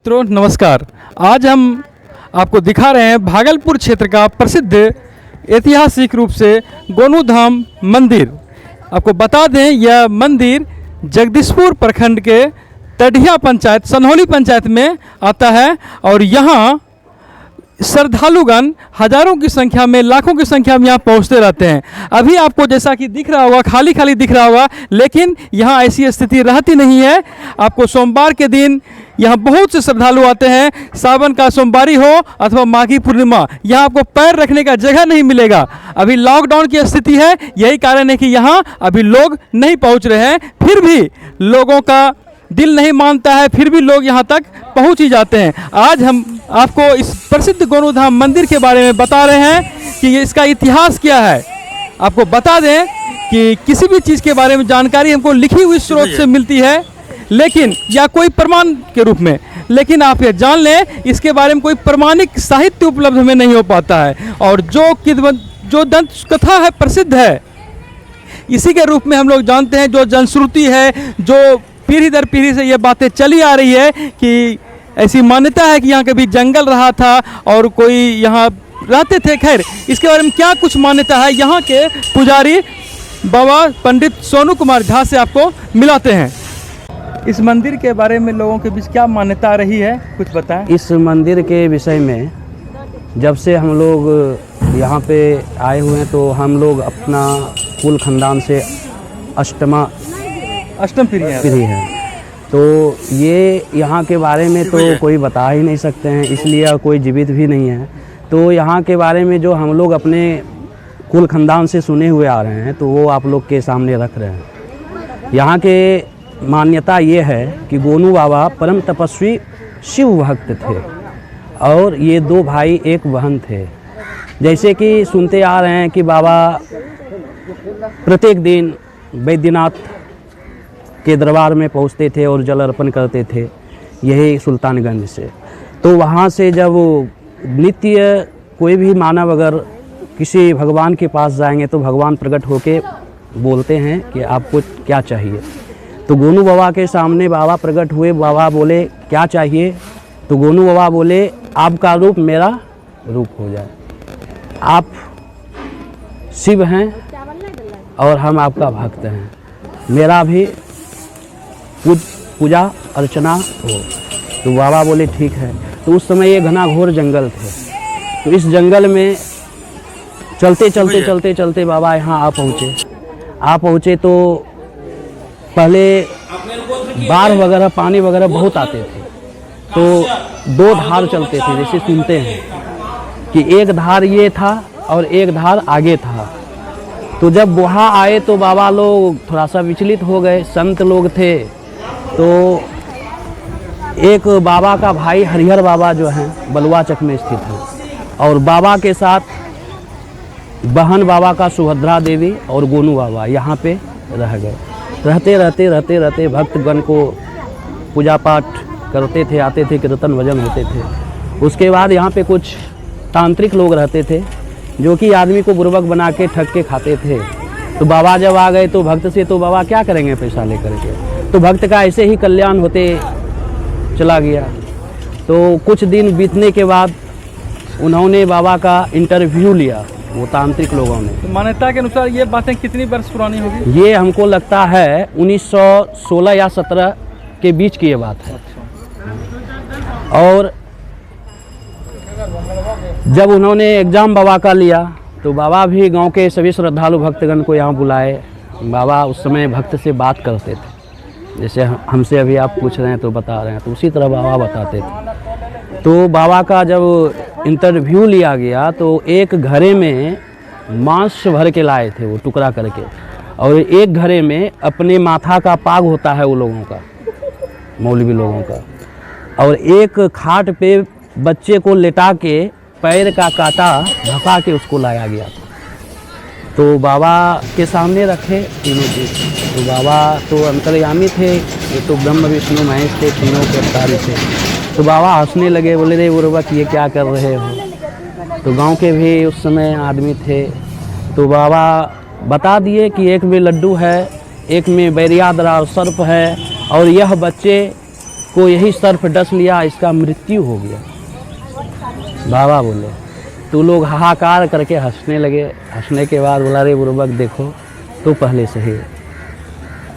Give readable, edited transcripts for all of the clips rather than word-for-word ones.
मित्रों नमस्कार। आज हम आपको दिखा रहे हैं भागलपुर क्षेत्र का प्रसिद्ध ऐतिहासिक रूप से गोनू धाम मंदिर। आपको बता दें यह मंदिर जगदीशपुर प्रखंड के तडिया पंचायत सनहौली पंचायत में आता है और यहाँ श्रद्धालुगण हजारों की संख्या में लाखों की संख्या में यहाँ पहुँचते रहते हैं। अभी आपको जैसा कि दिख रहा होगा खाली खाली दिख रहा होगा, लेकिन यहाँ ऐसी स्थिति रहती नहीं है। आपको सोमवार के दिन यहाँ बहुत से श्रद्धालु आते हैं। सावन का सोमवारी हो अथवा माघी पूर्णिमा, यहाँ आपको पैर रखने का जगह नहीं मिलेगा। अभी लॉकडाउन की स्थिति है, यही कारण है कि यहाँ अभी लोग नहीं पहुँच रहे हैं। फिर भी लोगों का दिल नहीं मानता है, फिर भी लोग यहाँ तक पहुँच ही जाते हैं। आज हम आपको इस प्रसिद्ध गोनू धाम मंदिर के बारे में बता रहे हैं कि इसका इतिहास क्या है। आपको बता दें कि किसी भी चीज़ के बारे में जानकारी हमको लिखी हुई स्रोत से मिलती है, लेकिन या कोई प्रमाण के रूप में, लेकिन आप ये जान लें इसके बारे में कोई प्रमाणिक साहित्य उपलब्ध में नहीं हो पाता है। और जो दंत कथा है प्रसिद्ध है, इसी के रूप में हम लोग जानते हैं। जो जनश्रुति है, जो पीढ़ी दर पीढ़ी से ये बातें चली आ रही है कि ऐसी मान्यता है कि यहाँ कभी जंगल रहा था और कोई यहाँ रहते थे। खैर, इसके बारे में क्या कुछ मान्यता है, यहाँ के पुजारी बाबा पंडित सोनू कुमार झा से आपको मिलाते हैं। इस मंदिर के बारे में लोगों के बीच क्या मान्यता रही है, कुछ बताएं। इस मंदिर के विषय में जब से हम लोग यहाँ पे आए हुए हैं तो हम लोग अपना कुल खानदान से अष्टम पीढ़ी है, तो ये यहाँ के बारे में तो कोई बता ही नहीं सकते हैं, इसलिए कोई जीवित भी नहीं है। तो यहाँ के बारे में जो हम लोग अपने कुल खानदान से सुने हुए आ रहे हैं तो वो आप लोग के सामने रख रहे हैं। यहाँ के मान्यता ये है कि गोनू बाबा परम तपस्वी शिव भक्त थे और ये दो भाई एक बहन थे। जैसे कि सुनते आ रहे हैं कि बाबा प्रत्येक दिन बैद्यनाथ के दरबार में पहुंचते थे और जल अर्पण करते थे, यही सुल्तानगंज से। तो वहाँ से जब नित्य कोई भी मानव अगर किसी भगवान के पास जाएंगे तो भगवान प्रकट होके बोलते हैं कि आपको क्या चाहिए। तो गोनू बाबा के सामने बाबा प्रकट हुए, बाबा बोले क्या चाहिए। तो गोनू बाबा बोले आपका रूप मेरा रूप हो जाए, आप शिव हैं और हम आपका भक्त हैं, मेरा भी पूजा अर्चना हो। तो बाबा बोले ठीक है। तो उस समय ये घना घोर जंगल थे, तो इस जंगल में चलते बाबा यहाँ आ पहुँचे। तो पहले बाढ़ वगैरह पानी वगैरह बहुत आते थे, तो दो धार चलते थे। जैसे सुनते हैं कि एक धार ये था और एक धार आगे था। तो जब वहाँ आए तो बाबा लोग थोड़ा सा विचलित हो गए, संत लोग थे। तो एक बाबा का भाई हरिहर बाबा जो हैं बलुआचक में स्थित है, और बाबा के साथ बहन बाबा का सुभद्रा देवी और गोनू बाबा यहाँ पे रह गए। रहते भक्तगण को पूजा पाठ करते थे, आते थे, कीर्तन भजन होते थे। उसके बाद यहाँ पे कुछ तांत्रिक लोग रहते थे जो कि आदमी को बुर्बक बना के ठग के खाते थे। तो बाबा जब आ गए तो भक्त से तो बाबा क्या करेंगे पैसा लेकर के, तो भक्त का ऐसे ही कल्याण होते चला गया। तो कुछ दिन बीतने के बाद उन्होंने बाबा का इंटरव्यू लिया, वो तांत्रिक लोगों ने। तो मान्यता के अनुसार ये बातें कितनी वर्ष पुरानी होगी? ये हमको लगता है 1916 या 17 के बीच की ये बात है। और जब उन्होंने एग्ज़ाम बाबा का लिया तो बाबा भी गांव के सभी श्रद्धालु भक्तगण को यहाँ बुलाए। बाबा उस समय भक्त से बात करते थे, जैसे हमसे अभी आप पूछ रहे हैं तो बता रहे हैं, तो उसी तरह बाबा बताते थे। तो बाबा का जब इंटरव्यू लिया गया तो एक घड़े में मांस भर के लाए थे वो टुकड़ा करके, और एक घड़े में अपने माथा का पाग होता है वो लोगों का, मौलवी लोगों का, और एक खाट पे बच्चे को लेटा के पैर का कांटा धंसा के उसको लाया गया था। तो बाबा के सामने रखे तीनों चीज। तो बाबा तो अंतर्यामी थे, ये तो ब्रह्म विष्णु महेश थे, तीनों के अवतार थे। तो बाबा हंसने लगे, बोले रे बुर्बक ये क्या कर रहे हो। तो गांव के भी उस समय आदमी थे। तो बाबा बता दिए कि एक में लड्डू है, एक में बैरिया दरार सर्प है, और यह बच्चे इसको यही सर्प डस लिया, इसका मृत्यु हो गया। बाबा बोले तो लोग हाहाकार करके हंसने लगे। हंसने के बाद बोला रे बुर्बक देखो तो पहले सही।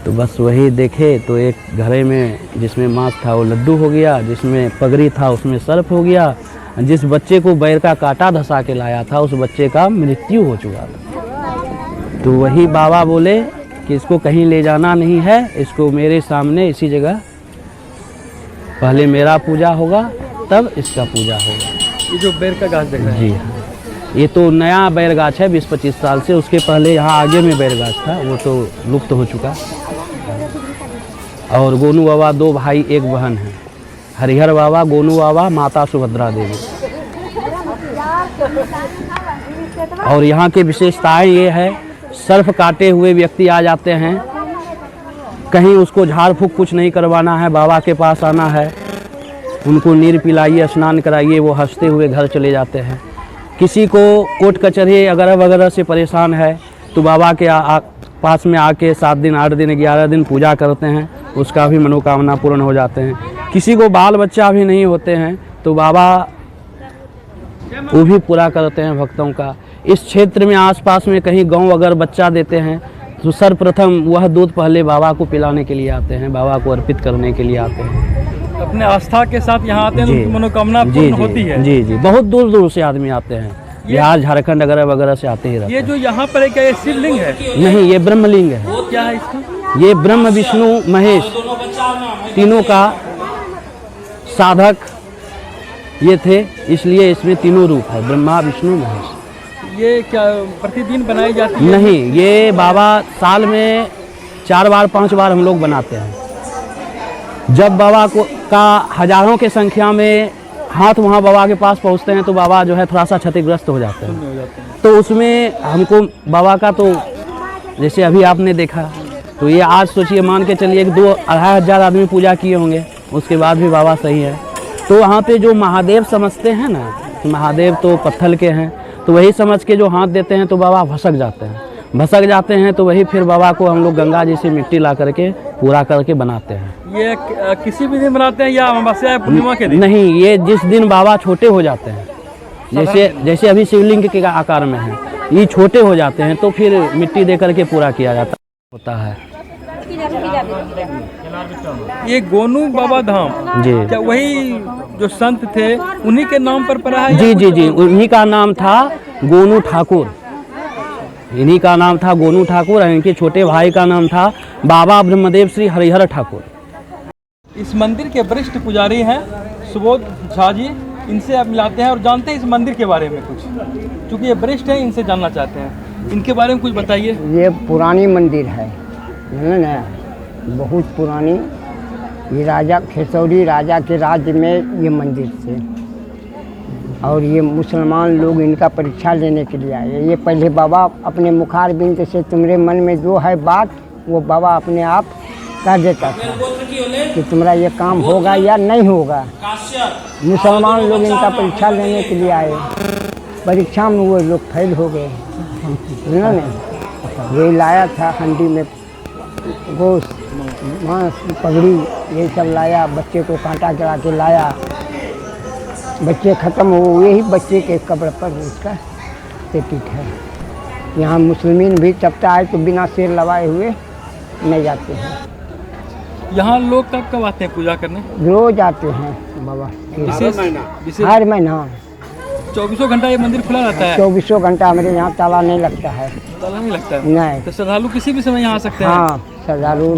तो बस वही देखे तो एक घड़े में जिसमें मांस था वो लड्डू हो गया, जिसमें पगड़ी था उसमें सर्प हो गया, जिस बच्चे को बैर का कांटा धंसा के लाया था उस बच्चे का मृत्यु हो चुका था। तो वही बाबा बोले कि इसको कहीं ले जाना नहीं है, इसको मेरे सामने इसी जगह पहले मेरा पूजा होगा तब इसका पूजा होगा। ये जो बेर का गाछ देख रहे हैं, जी हाँ, ये तो नया बैर गाछ है 20-25 साल से। उसके पहले यहाँ आगे में बैर गाछ था, वो तो लुप्त हो चुका। और गोनू बाबा 2 भाई 1 बहन है, हरिहर बाबा, गोनू बाबा, माता सुभद्रा देवी। और यहाँ की विशेषताएं ये है, सर्फ काटे हुए व्यक्ति आ जाते हैं, कहीं उसको झाड़ फूँक कुछ नहीं करवाना है, बाबा के पास आना है, उनको नीर पिलाइए, स्नान कराइए, वो हंसते हुए घर चले जाते हैं। किसी को कोर्ट कचहरी वगैरह वगैरह से परेशान है तो बाबा के पास में आके 7 दिन 8 दिन 11 दिन पूजा करते हैं, उसका भी मनोकामना पूर्ण हो जाते हैं। किसी को बाल बच्चा भी नहीं होते हैं तो बाबा वो भी पूरा करते हैं भक्तों का। इस क्षेत्र में आसपास में कहीं गाँव अगर बच्चा देते हैं तो सर्वप्रथम वह दूध पहले बाबा को पिलाने के लिए आते हैं, बाबा को अर्पित करने के लिए आते हैं। अपने आस्था के साथ यहाँ आते हैं तो उनकी मनोकामना जी पूर्ण जी होती है। जी जी, बहुत दूर दूर से आदमी आते हैं, बिहार झारखंड वगैरह वगैरह से आते ही रहते ये जो यहाँ पर है क्या ये शिवलिंग है? हैं। नहीं, ये ब्रह्मलिंग है। क्या है इसका? ये ब्रह्म विष्णु महेश तीनों का साधक ये थे, इसलिए इसमें तीनों रूप है, ब्रह्मा विष्णु महेश। ये क्या प्रतिदिन बनाई जाती है? नहीं, ये बाबा साल में 4 बार 5 बार हम लोग बनाते हैं। जब बाबा को का हजारों के संख्या में हाथ वहाँ बाबा के पास पहुँचते हैं तो बाबा जो है थोड़ा सा क्षतिग्रस्त हो जाते हैं। तो उसमें हमको बाबा का तो जैसे अभी आपने देखा तो ये आज सोचिए मान के चलिए कि 2-2.5 हज़ार आदमी पूजा किए होंगे, उसके बाद भी बाबा सही है। तो वहाँ पे जो महादेव समझते हैं ना, महादेव तो पत्थर के हैं, तो वही समझ के जो हाथ देते हैं तो बाबा भसक जाते हैं। तो वही फिर बाबा को हम लोग गंगा जी से मिट्टी ला करके पूरा करके बनाते हैं। ये किसी भी दिन बनाते हैं या अमावस्या या पूर्णिमा के दिन? नहीं, ये जिस दिन बाबा छोटे हो जाते हैं, जैसे अभी शिवलिंग के आकार में है, ये छोटे हो जाते हैं तो फिर मिट्टी दे करके पूरा किया जाता होता है। ये गोनू बाबा धाम जी, क्या वही जो संत थे उन्हीं के नाम पर पड़ा है? जी जी जी, उन्हीं का नाम था गोनू ठाकुर। इन्हीं का नाम था गोनू ठाकुर और इनके छोटे भाई का नाम था बाबा ब्रह्मदेव श्री हरिहर ठाकुर। इस मंदिर के वरिष्ठ पुजारी हैं सुबोध झा जी, इनसे आप मिलाते हैं और जानते हैं इस मंदिर के बारे में कुछ, क्योंकि ये वरिष्ठ हैं, इनसे जानना चाहते हैं। इनके बारे में कुछ बताइए। ये पुरानी मंदिर है ना, बहुत पुरानी। ये राजा खेसौरी राजा के राज्य में ये मंदिर थे और ये मुसलमान लोग इनका परीक्षा लेने के लिए आए। ये पहले बाबा अपने मुखार बिंद से तुम्हारे मन में जो है बात वो बाबा अपने आप कह देता था कि तुम्हारा ये काम होगा या नहीं होगा। मुसलमान लोग इनका परीक्षा लेने के लिए आए, परीक्षा में वो लोग फेल हो गए। उन्होंने ये लाया था हंडी में गोश्त, मांस, पगड़ी, ये सब लाया, बच्चे को कांटा करा के लाया। बच्चे ख़त्म हो, यही बच्चे के कब्र पर उसका प्रतीक है। यहाँ मुस्लिमीन भी चपटा आए तो बिना सिर लगाए हुए नहीं जाते हैं। यहाँ लोग कब कब आते हैं पूजा करने? रोज आते हैं बाबा, विशेष हर महीना 24 घंटा ये मंदिर खुला रहता है? 24 घंटा हमारे यहाँ ताला नहीं लगता है। ताला नहीं लगता है? नहीं। तो श्रद्धालु किसी भी समय यहाँ आ सकते हैं? हाँ, श्रद्धालु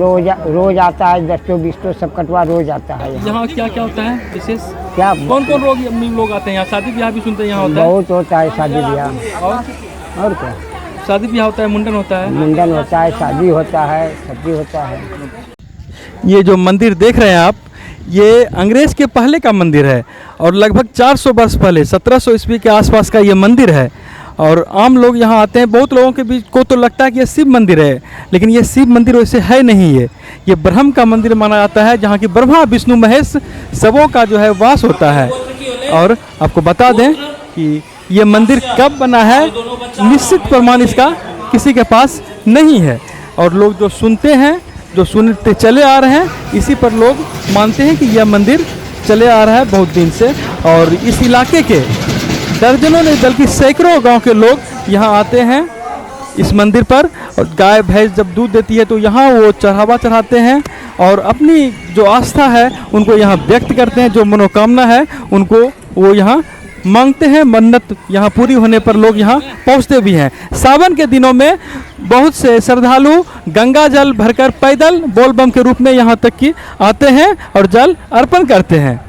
रोज आता है, 10-20 सब कटवा रोज आता है। यहाँ क्या क्या होता है विशेष? क्या कौन कौन लोग आते हैं यहाँ? शादी ब्याह भी सुनते हैं यहाँ होता है? बहुत होता है शादी ब्याह। और क्या, शादी ब्याह होता है, मुंडन होता है? मुंडन होता है, शादी होता है, सब भी होता है। ये जो मंदिर देख रहे हैं आप, ये अंग्रेज़ के पहले का मंदिर है और लगभग 400 वर्ष पहले 1700 ईस्वी के आसपास का ये मंदिर है। और आम लोग यहाँ आते हैं, बहुत लोगों के बीच को तो लगता है कि ये शिव मंदिर है, लेकिन ये शिव मंदिर वैसे है नहीं है। ये ब्रह्म का मंदिर माना जाता है, जहाँ की ब्रह्मा विष्णु महेश सबों का जो है वास होता है। और आपको बता दें कि ये मंदिर कब बना है निश्चित प्रमाण इसका किसी के पास नहीं है। और लोग जो सुनते हैं जो सुनते चले आ रहे हैं, इसी पर लोग मानते हैं कि यह मंदिर चले आ रहा है बहुत दिन से। और इस इलाके के दर्जनों नहीं बल्कि सैकड़ों गांव के लोग यहाँ आते हैं इस मंदिर पर, और गाय भैंस जब दूध देती है तो यहाँ वो चढ़ावा चढ़ाते हैं और अपनी जो आस्था है उनको यहाँ व्यक्त करते हैं, जो मनोकामना है उनको वो यहाँ मांगते हैं। मन्नत यहाँ पूरी होने पर लोग यहाँ पहुँचते भी हैं। सावन के दिनों में बहुत से श्रद्धालु गंगा जल भरकर पैदल बोल बम के रूप में यहाँ तक कि आते हैं और जल अर्पण करते हैं।